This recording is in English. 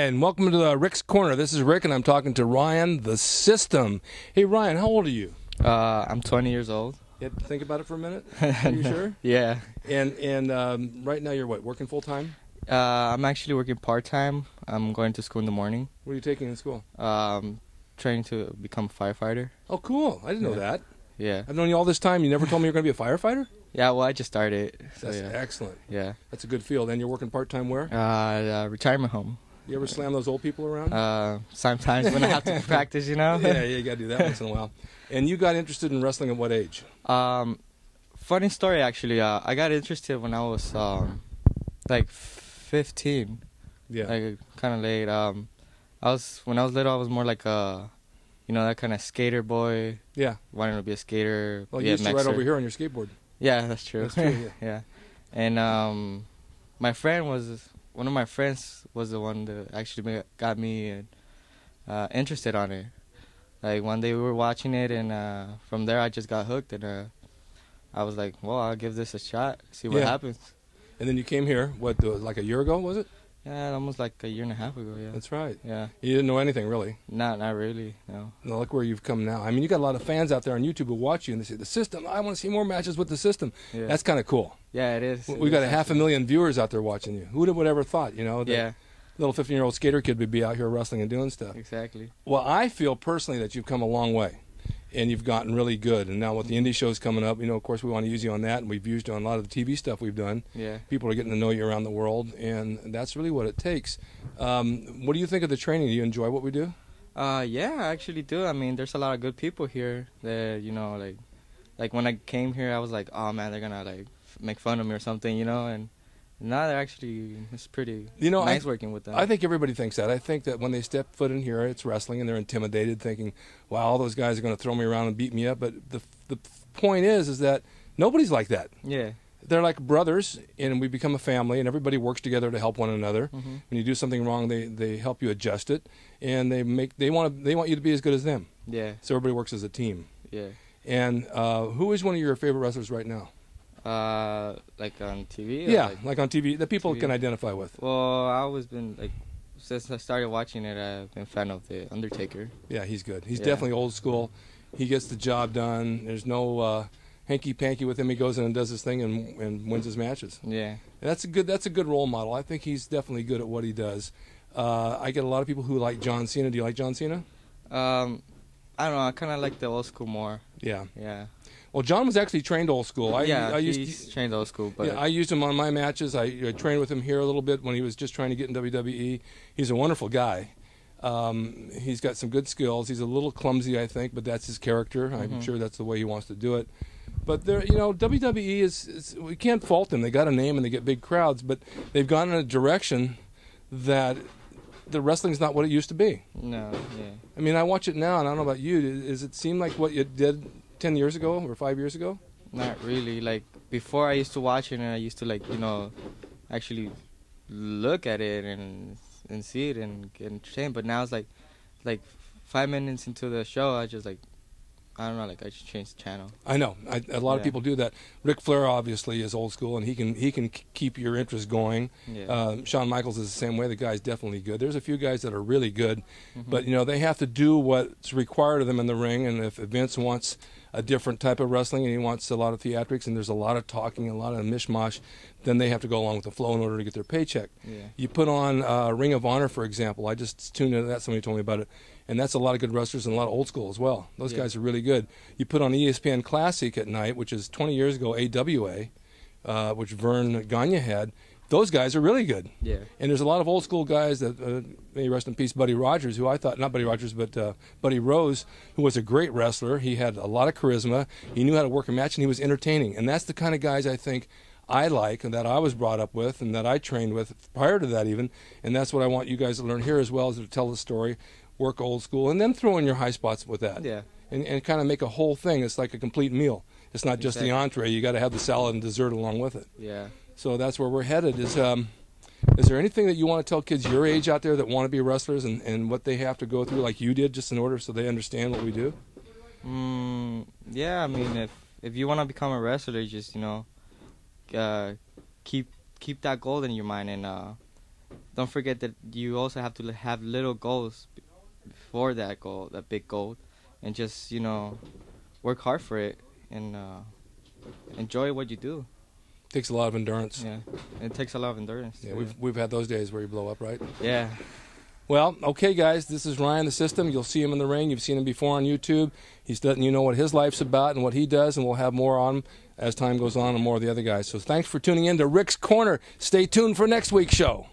and welcome to Rick's Corner. This is Rick, and I'm talking to Ryan, the System. Hey, Ryan, how old are you? I'm 20 years old. You have to think about it for a minute? Are you sure? Yeah. And right now you're what, working full-time? I'm actually working part-time. I'm going to school in the morning. What are you taking in school? Training to become a firefighter. Oh, cool. I didn't know that. Yeah. I've known you all this time. You never told me you're going to be a firefighter? Yeah, well, I just started. So, That's yeah. excellent. Yeah. That's a good field. And you're working part-time where? Retirement home. You ever slam those old people around? Sometimes when I have to practice, you know? Yeah, you got to do that once in a while. And you got interested in wrestling at what age? Funny story, actually. I got interested when I was, like, 15. Yeah. Like, kind of late. When I was little, I was more like a, you know, that kind of skater boy. Yeah. Wanting to be a skater. Well, you used to ride over here on your skateboard. Yeah, that's true. That's true, yeah. And one of my friends was the one that actually got me interested on it. Like, one day we were watching it, and from there I just got hooked, and I was like, well, I'll give this a shot, see what happens. And then you came here, like a year ago, was it? Yeah, almost like a year and a half ago, yeah. That's right. Yeah. You didn't know anything, really? Not really, no. Now, look where you've come now. I mean, you got a lot of fans out there on YouTube who watch you, and they say, the System, I want to see more matches with the System. Yeah. That's kind of cool. Yeah, it is. We got 500,000 viewers out there watching you. Who would ever thought, you know? That little 15-year-old skater kid would be out here wrestling and doing stuff. Exactly. Well, I feel personally that you've come a long way, and you've gotten really good. And now with the indie shows coming up, you know, of course, we want to use you on that, and we've used you on a lot of the TV stuff we've done. Yeah. People are getting to know you around the world, and that's really what it takes. What do you think of the training? Do you enjoy what we do? Yeah, I actually do. I mean, there's a lot of good people here that, you know, like when I came here, I was like, oh, man, they're going to, like, make fun of me or something, you know, and now they're actually, it's pretty nice working with them. I think everybody thinks that. I think that when they step foot in here, it's wrestling, and they're intimidated, thinking, wow, all those guys are going to throw me around and beat me up. But the point is that nobody's like that. Yeah. They're like brothers, and we become a family, and everybody works together to help one another. Mm-hmm. When you do something wrong, they help you adjust it, and they want you to be as good as them. Yeah. So everybody works as a team. Yeah. And who is one of your favorite wrestlers right now? Like on TV? Yeah, like on TV that people can identify with. Well, I always been like, since I started watching it, I've been a fan of The Undertaker. Yeah, he's good. He's definitely old school. He gets the job done. There's no hanky-panky with him. He goes in and does his thing and wins his matches. Yeah. And that's a good role model. I think he's definitely good at what he does. I get a lot of people who like John Cena. Do you like John Cena? I don't know. I kind of like the old school more. Yeah. Yeah. Well, John was actually trained old school. He's trained old school. But yeah, I used him on my matches. I trained with him here a little bit when he was just trying to get in WWE. He's a wonderful guy. He's got some good skills. He's a little clumsy, I think, but that's his character. I'm sure that's the way he wants to do it. But there, you know, WWE is we can't fault them. They got a name and they get big crowds, but they've gone in a direction that the wrestling's not what it used to be. No, yeah. I mean, I watch it now, and I don't know about you. Does it seem like what you did 10 years ago or 5 years ago? Not really. Like, before I used to watch it, and I used to, like, you know, actually look at it and see it and get entertained. But now it's like 5 minutes into the show, I just, like, I don't know, like, I just changed the channel. I know. A lot of people do that. Ric Flair obviously is old school, and he can keep your interest going. Yeah. Shawn Michaels is the same way. The guy's definitely good. There's a few guys that are really good, but, you know, they have to do what's required of them in the ring, and if Vince wants a different type of wrestling and he wants a lot of theatrics and there's a lot of talking, a lot of mishmash, then they have to go along with the flow in order to get their paycheck. Yeah. You put on Ring of Honor, for example. I just tuned into that. Somebody told me about it. And that's a lot of good wrestlers and a lot of old school as well. Those guys are really good. You put on ESPN Classic at night, which is 20 years ago, AWA, which Vern Gagne had. Those guys are really good. Yeah. And there's a lot of old school guys that, may rest in peace, Buddy Rogers, who I thought, not Buddy Rogers, but Buddy Rose, who was a great wrestler. He had a lot of charisma. He knew how to work a match, and he was entertaining. And that's the kind of guys I think I like and that I was brought up with and that I trained with prior to that even. And that's what I want you guys to learn here as well, is to tell the story, work old school, and then throw in your high spots with that. Yeah. And kind of make a whole thing. It's like a complete meal. It's not just the entree. You got to have the salad and dessert along with it. Yeah. So that's where we're headed. Is there anything that you want to tell kids your age out there that want to be wrestlers and what they have to go through like you did just in order so they understand what we do? Yeah, I mean, if you want to become a wrestler, just, you know, keep that goal in your mind and don't forget that you also have to have little goals before that goal, that big goal, and just, you know, work hard for it and enjoy what you do. Takes a lot of endurance. Yeah, it takes a lot of endurance. Yeah, we've had those days where you blow up, right? Yeah. Well, okay, guys, this is Ryan the System. You'll see him in the ring. You've seen him before on YouTube. He's letting you know what his life's about and what he does, and we'll have more on him as time goes on and more of the other guys. So thanks for tuning in to Rick's Corner. Stay tuned for next week's show.